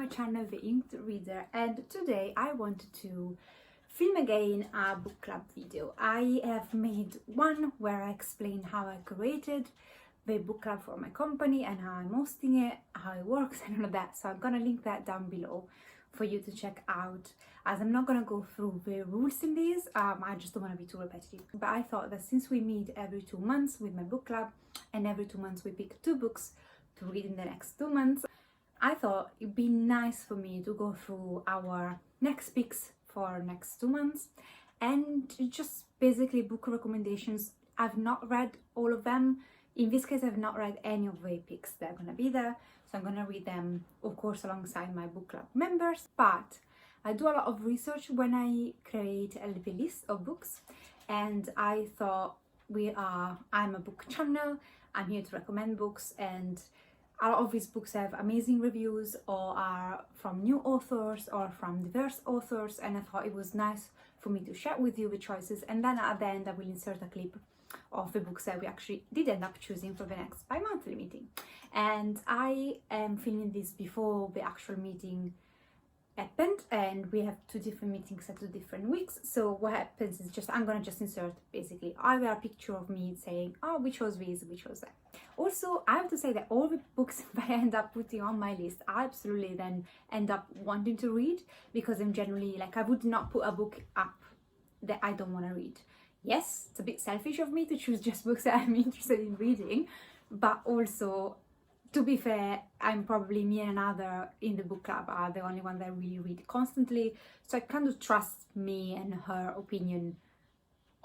channel, The Inked Reader, and today I wanted to film again a book club video. I have made one where I explain how I created the book club for my company and how I'm hosting it, how it works and all of that. So I'm gonna link that down below for you to check out, as I'm not gonna go through the rules in these. I just don't want to be too repetitive. But I thought that since we meet every 2 months with my book club and every 2 months we pick 2 books to read in the next 2 months, I thought it'd be nice for me to go through our next picks for next 2 months and just basically book recommendations. I've not read all of them. In this case, I've not read any of the picks that are going to be there, so I'm going to read them, of course, alongside my book club members. But I do a lot of research when I create a little list of books, and I thought I'm a book channel, I'm here to recommend books, and a lot of these books have amazing reviews or are from new authors or from diverse authors, and I thought it was nice for me to share with you the choices, and then at the end I will insert a clip of the books that we actually did end up choosing for the next bi-monthly meeting. And I am filming this before the actual meeting happened, and we have 2 different meetings at 2 different weeks. So what happens is I'm gonna insert basically either a picture of me saying, oh, we chose this, we chose that. Also, I have to say that all the books that I end up putting on my list, I absolutely then end up wanting to read, because I'm generally like, I would not put a book up that I don't want to read. Yes, it's a bit selfish of me to choose just books that I'm interested in reading, but also, to be fair, I'm probably me and another in the book club are the only one that really read constantly, so I kind of trust me and her opinion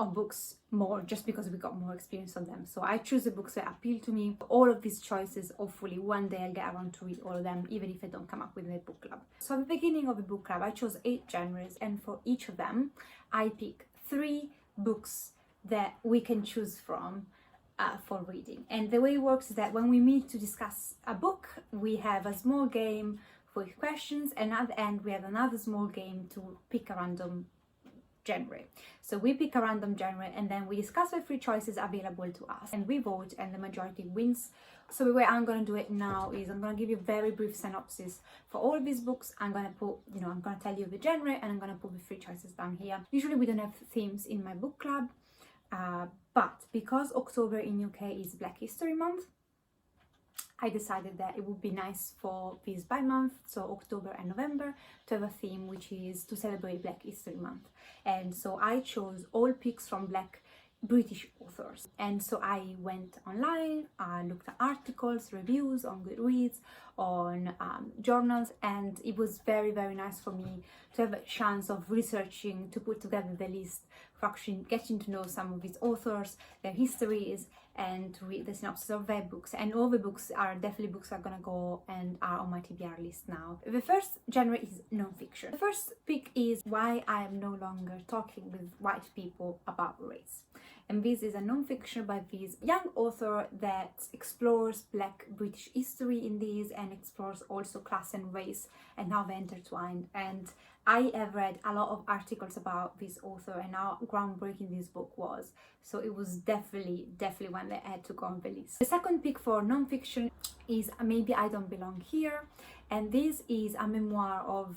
on books more just because we got more experience on them. So I choose the books that appeal to me. All of these choices, hopefully one day I'll get around to read all of them, even if I don't come up with a book club. So at the beginning of the book club, I chose 8 genres, and for each of them, I pick 3 books that we can choose from for reading. And the way it works is that when we meet to discuss a book, we have a small game for questions, and at the end we have another small game to pick a random genre. So we pick a random genre and then we discuss the 3 choices available to us, and we vote, and the majority wins. So the way I'm going to do it now is I'm going to give you a very brief synopsis for all of these books. I'm going to put, I'm going to tell you the genre, and I'm going to put the 3 choices down here. Usually we don't have themes in my book club, but because October in UK is Black History Month, I decided that it would be nice for this bi-month, so October and November, to have a theme which is to celebrate Black History Month. And so I chose all picks from Black British authors. And so I went online, I looked at articles, reviews on Goodreads, on journals, and it was very, very nice for me to have a chance of researching, to put together the list, for actually getting to know some of these authors, their histories, and to read the synopsis of their books. And all the books are definitely books that are gonna go and are on my TBR list now. The first genre is non-fiction. The first pick is Why I Am No Longer Talking with White People About Race. And this is a non-fiction by this young author that explores Black British history in these, and explores also class and race and how they're intertwined. And I have read a lot of articles about this author and how groundbreaking this book was. So it was definitely one that had to go on the list. The second pick for non-fiction is Maybe I Don't Belong Here. And this is a memoir of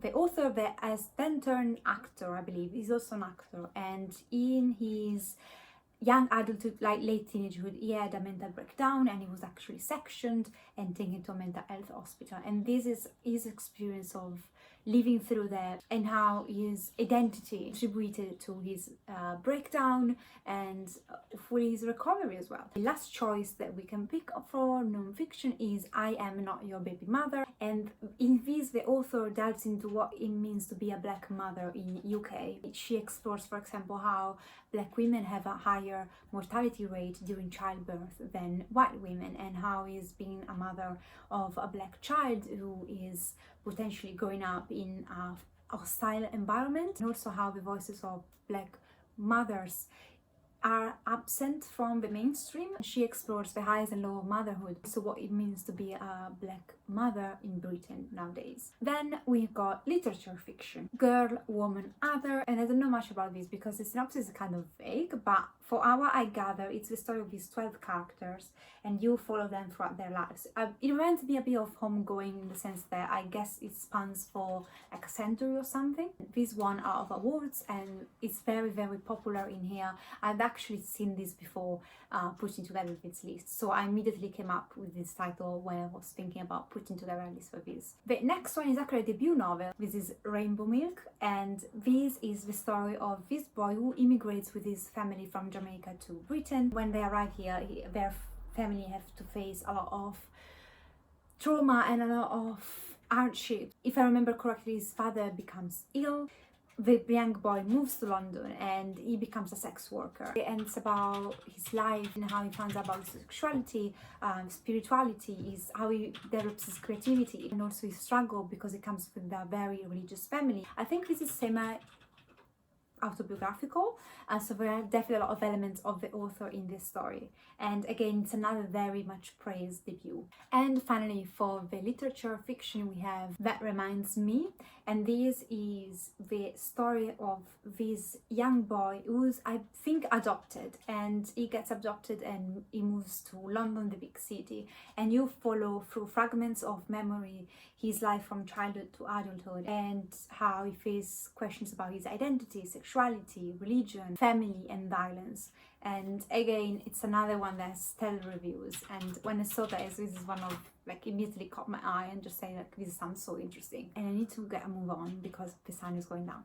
the author that has then turned actor, I believe. He's also an actor. And in his young adulthood, like late teenagehood, he had a mental breakdown, and he was actually sectioned and taken to a mental health hospital. And this is his experience of living through that, and how his identity contributed to his breakdown and for his recovery as well. The last choice that we can pick up for non-fiction is I Am Not Your Baby Mother, and in this the author delves into what it means to be a Black mother in UK. She explores, for example, how Black women have a higher mortality rate during childbirth than white women, and how is being a mother of a Black child who is potentially growing up in a hostile environment, and also how the voices of Black mothers are absent from the mainstream. She explores the highs and lows of motherhood, so what it means to be a black mother in Britain nowadays. Then we've got literature fiction, girl, woman, other, and I don't know much about this because the synopsis is kind of vague, but for our I gather it's the story of these 12 characters and you follow them throughout their lives. It reminds me a bit of Homegoing in the sense that I guess it spans for like a century or something. This won out of awards and it's very, very popular in here. I've actually seen this before putting together this list, so I immediately came up with this title when I was thinking about putting together a list for this. The next one is actually a debut novel. This is Rainbow Milk, and this is the story of this boy who immigrates with his family from Jamaica to Britain. When they arrive here, their family have to face a lot of trauma and a lot of hardship. If I remember correctly, his father becomes ill. The young boy moves to London and he becomes a sex worker. And it's about his life and how he finds out about sexuality, spirituality, is how he develops his creativity, and also his struggle because he comes from a very religious family. I think this is autobiographical, so there are definitely a lot of elements of the author in this story, and again it's another very much praised debut. And finally, for the literature fiction, we have That Reminds Me, and this is the story of this young boy who's, I think, adopted, and he gets adopted and he moves to London, the big city, and you follow through fragments of memory his life from childhood to adulthood and how he faces questions about his identity, sexuality, religion, family and violence. And again, it's another one that has stellar reviews, and when I saw this is one of, like, immediately caught my eye and just saying, like, this sounds so interesting and I need to get a move on because the sun is going down.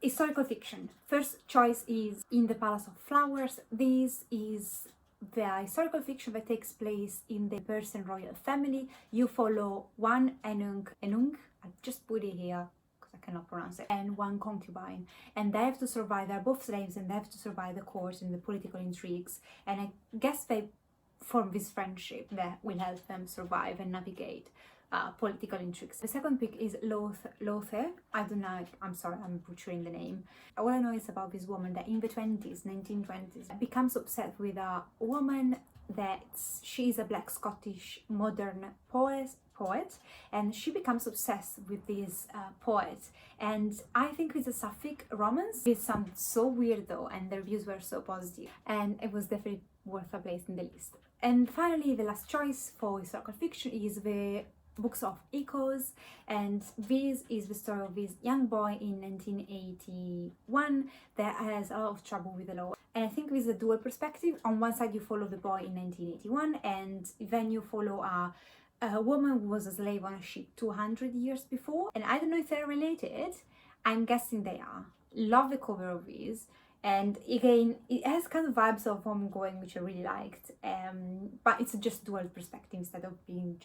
Historical fiction. First choice is In the Palace of Flowers. This is the historical fiction that takes place in the Persian royal family. You follow one Enung, I just put it here because I cannot pronounce it, and one concubine, and they have to survive. They're both slaves and they have to survive the court and the political intrigues, and I guess they form this friendship that will help them survive and navigate political intrigues. The second pick is Lothe. I don't know, I'm sorry, I'm butchering the name. All I know is about this woman that in the 1920s, becomes obsessed with a woman that she is a black Scottish modern poet, and she becomes obsessed with this poet, and I think it's a sapphic romance. It sounds so weird though, and the reviews were so positive, and it was definitely worth a place in the list. And finally, the last choice for historical fiction is the Books of Echoes, and this is the story of this young boy in 1981 that has a lot of trouble with the law. And I think with a dual perspective. On one side you follow the boy in 1981, and then you follow a woman who was a slave on a ship 200 years before, and I don't know if they're related. I'm guessing they are. Love the cover of this, and again it has kind of vibes of Homegoing, which I really liked, but it's just dual perspective instead of being,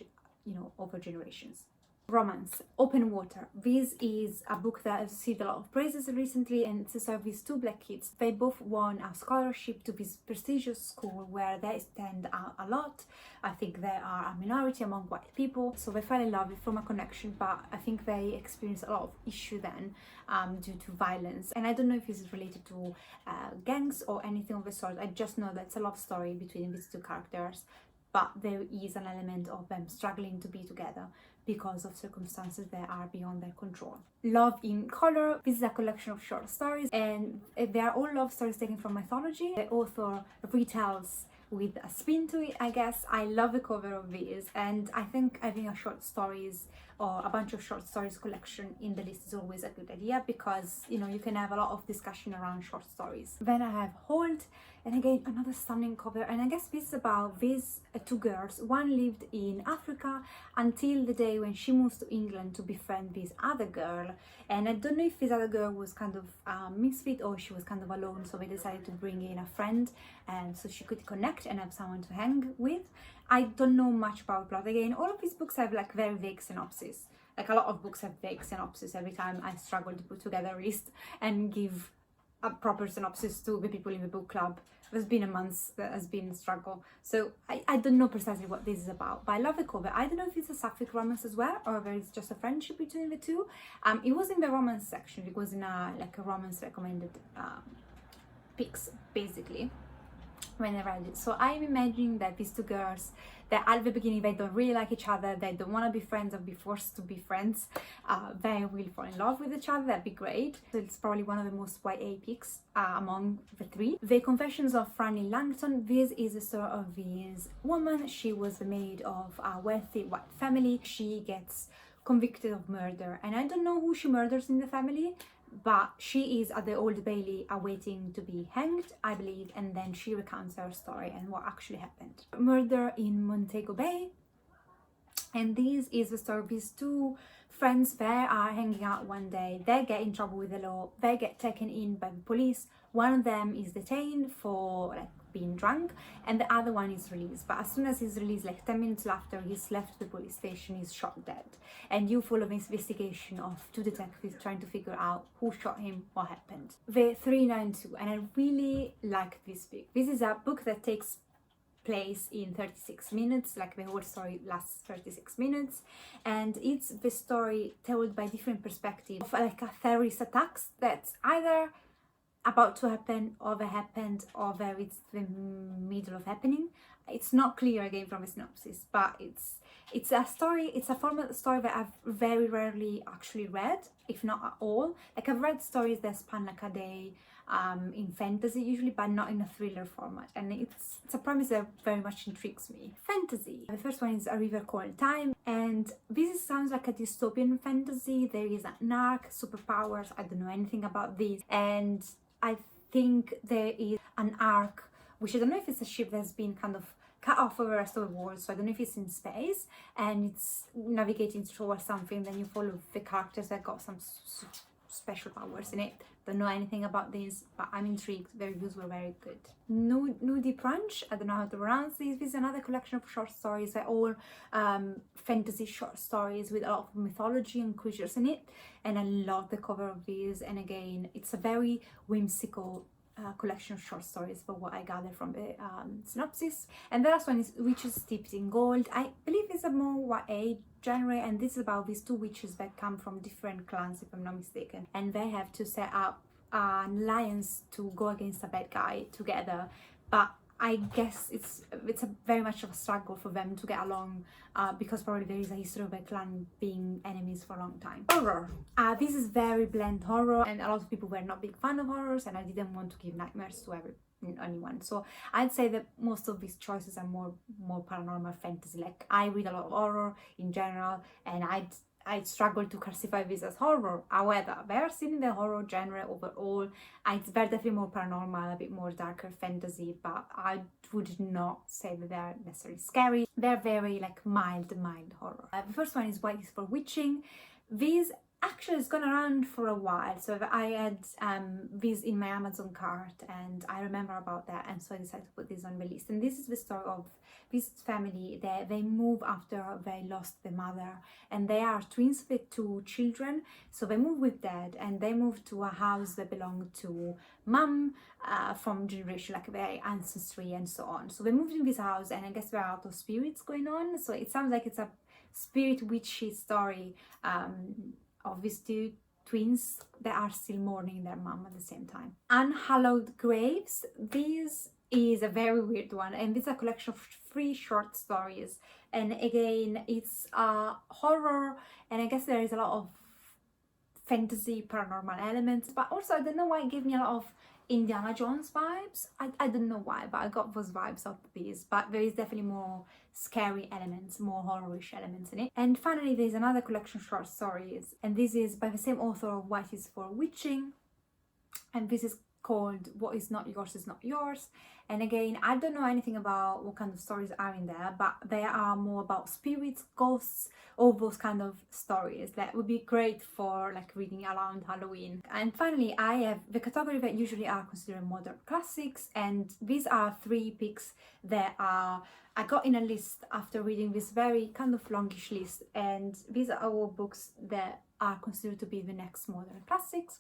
you know, over generations. Romance, Open Water. This is a book that has received a lot of praises recently, and it's a story of these two black kids. They both won a scholarship to this prestigious school where they stand out a lot. I think they are a minority among white people, so they fell in love from a connection, but I think they experienced a lot of issue then due to violence. And I don't know if this is related to gangs or anything of the sort. I just know that it's a love story between these two characters, but there is an element of them struggling to be together because of circumstances that are beyond their control. Love in Color. This is a collection of short stories, and they are all love stories taken from mythology. The author retells with a spin to it, I guess. I love the cover of this, and I think having a short stories or a bunch of short stories collection in the list is always a good idea, because, you know, you can have a lot of discussion around short stories. Then I have Hold, and again another stunning cover, and I guess this is about these two girls. One lived in Africa until the day when she moves to England to befriend this other girl, and I don't know if this other girl was kind of misfit or she was kind of alone, so they decided to bring in a friend and so she could connect and have someone to hang with. I don't know much about plot. Again, all of these books have like very vague synopsis. Like a lot of books have vague synopsis. Every time I struggle to put together a list and give a proper synopsis to the people in the book club. There's been a month that has been a struggle, so I don't know precisely what this is about, but I love the cover. I don't know if it's a sapphic romance as well, or there is just a friendship between the two. It was in the romance section. It was in a romance recommended pics basically when I read it. So I'm imagining that these two girls, that at the beginning they don't really like each other, they don't want to be friends or be forced to be friends, they will fall in love with each other. That'd be great. So it's probably one of the most YA pics among the three. The Confessions of Franny Langton. This is the story of this woman. She was the maid of a wealthy white family. She gets convicted of murder, and I don't know who she murders in the family, but she is at the Old Bailey awaiting to be hanged, I believe, and then she recounts her story and what actually happened. Murder in Montego Bay, and this is the story of these two friends. They are hanging out one day, they get in trouble with the law, they get taken in by the police. One of them is detained for being drunk, and the other one is released. But as soon as he's released, 10 minutes after he's left the police station, he's shot dead. And you follow the investigation of two detectives trying to figure out who shot him, what happened. The 392, and I really like this book. This is a book that takes place in 36 minutes, the whole story lasts 36 minutes, and it's the story told by different perspectives of a terrorist attacks that's either about to happen, or they happened, or where it's the middle of happening. It's not clear again from the synopsis, but it's a story, it's a formal story that I've very rarely actually read, if not at all. I've read stories that span a day in fantasy usually, but not in a thriller format, and it's a premise that very much intrigues me. Fantasy. The first one is A River Called Time, and this sounds like a dystopian fantasy. There is an arc, superpowers, I don't know anything about this, and I think there is an arc, which I don't know if it's a ship that's been kind of cut off over the rest of the world, so I don't know if it's in space and it's navigating towards something. Then you follow the characters that got some special powers in it. Don't know anything about this, but I'm intrigued. The reviews were very good. Nudie Brunch, I don't know how to pronounce this. This is another collection of short stories. They're all fantasy short stories with a lot of mythology and creatures in it, and I love the cover of these. And again, it's a very whimsical collection of short stories, for what I gather from the synopsis. And the last one is Witches Steeped in Gold. I believe it's a more YA genre, and this is about these two witches that come from different clans, if I'm not mistaken, and they have to set up an alliance to go against a bad guy together. But I guess it's a very much of a struggle for them to get along, because probably there is a history of a clan being enemies for a long time. Horror. This is very bland horror, and a lot of people were not big fan of horrors, and I didn't want to give nightmares to anyone. So I'd say that most of these choices are more paranormal fantasy. I read a lot of horror in general, and I struggle to classify this as horror. However, they are still in the horror genre overall. It's very definitely more paranormal, a bit more darker fantasy, but I would not say that they're necessarily scary. They're very mild horror. The first one is White is for Witching. This actually has gone around for a while, so I had this in my Amazon cart, and I remember about that, and so I decided to put this on the list. And this is the story of this family. They move after they lost their mother, and they are twins with two children. So they move with dad, and they move to a house that belonged to mum from generation, their ancestry and so on. So they moved in this house, and I guess there are out of spirits going on. So it sounds like it's a spirit witchy story of these two twins that are still mourning their mom at the same time. Unhallowed Graves. This is a very weird one, and this is a collection of 3 short stories, and again it's horror, and I guess there is a lot of fantasy paranormal elements, but also I don't know why it gave me a lot of Indiana Jones vibes. I don't know why, but I got those vibes of these. But there is definitely more scary elements, more horrorish elements in it. And finally, there's another collection of short stories, and this is by the same author of White is for Witching, and this is called What Is Not Yours Is Not Yours. And again, I don't know anything about what kind of stories are in there, but they are more about spirits, ghosts, all those kind of stories that would be great for reading around Halloween. And finally, I have the category that usually are considered modern classics, and these are 3 picks that I got in a list after reading this very kind of longish list, and these are all books that are considered to be the next modern classics.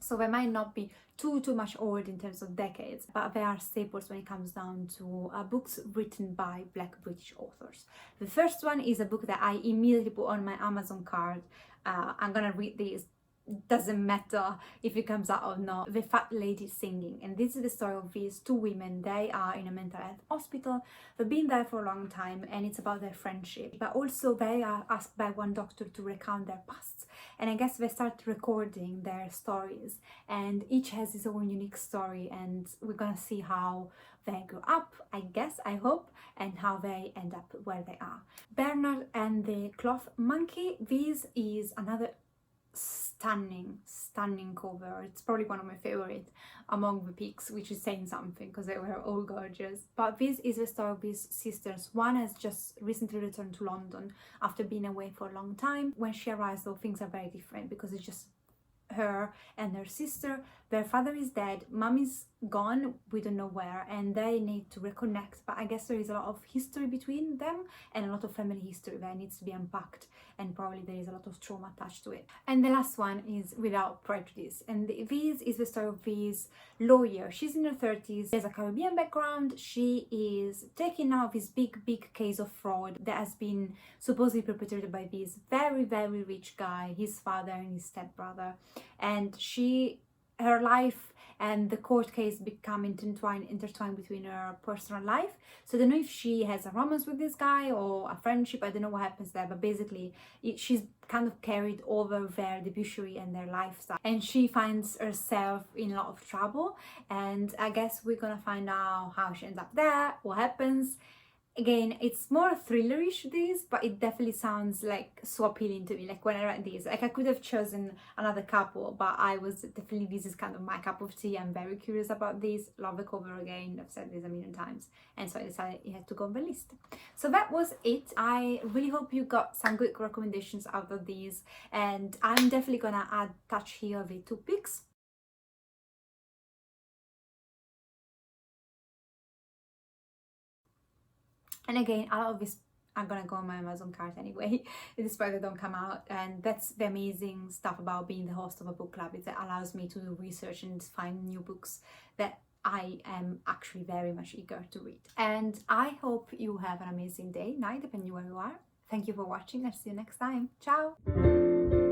So they might not be too much old in terms of decades, but they are staples when it comes down to books written by Black British authors. The first one is a book that I immediately put on my Amazon card. I'm gonna read this doesn't matter if it comes out or not. The fat lady singing, and this is the story of these two women. They are in a mental health hospital. They've been there for a long time, and it's about their friendship, but also they are asked by one doctor to recount their pasts, and I guess they start recording their stories, and each has his own unique story, and we're gonna see how they grew up, I guess, I hope, and how they end up where they are. Bernard and the Cloth Monkey. This is another stunning cover. It's probably one of my favorite among the pics, which is saying something because they were all gorgeous. But this is the story of these sisters. One has just recently returned to London after being away for a long time. When she arrives, though, things are very different because it's just her and her sister. Their father is dead, mom is gone, we don't know where, and they need to reconnect. But I guess there is a lot of history between them and a lot of family history that needs to be unpacked, and probably there is a lot of trauma attached to it. And the last one is Without Prejudice, and this is the story of this lawyer. She's in her 30s, has a Caribbean background. She is taking out this big case of fraud that has been supposedly perpetrated by this very rich guy, his father and his stepbrother. And her life and the court case become intertwined between her personal life. So I don't know if she has a romance with this guy or a friendship. I don't know what happens there, but basically she's kind of carried over their debauchery and their lifestyle, and she finds herself in a lot of trouble. And I guess we're gonna find out how she ends up there, what happens. Again, it's more thrillerish this, but it definitely sounds like so appealing to me. Like when I read this, like I could have chosen another couple, but I was definitely, this is kind of my cup of tea. I'm very curious about this. Love the cover again. I've said this a million times, and so I decided it had to go on the list. So that was it. I really hope you got some good recommendations out of these, and I'm definitely gonna attach here the two pics. And again, a lot of this I'm gonna go on my Amazon cart anyway, despite they don't come out. And that's the amazing stuff about being the host of a book club, is it allows me to do research and find new books that I am actually very much eager to read. And I hope you have an amazing day, night, depending where you are. Thank you for watching, and see you next time. Ciao!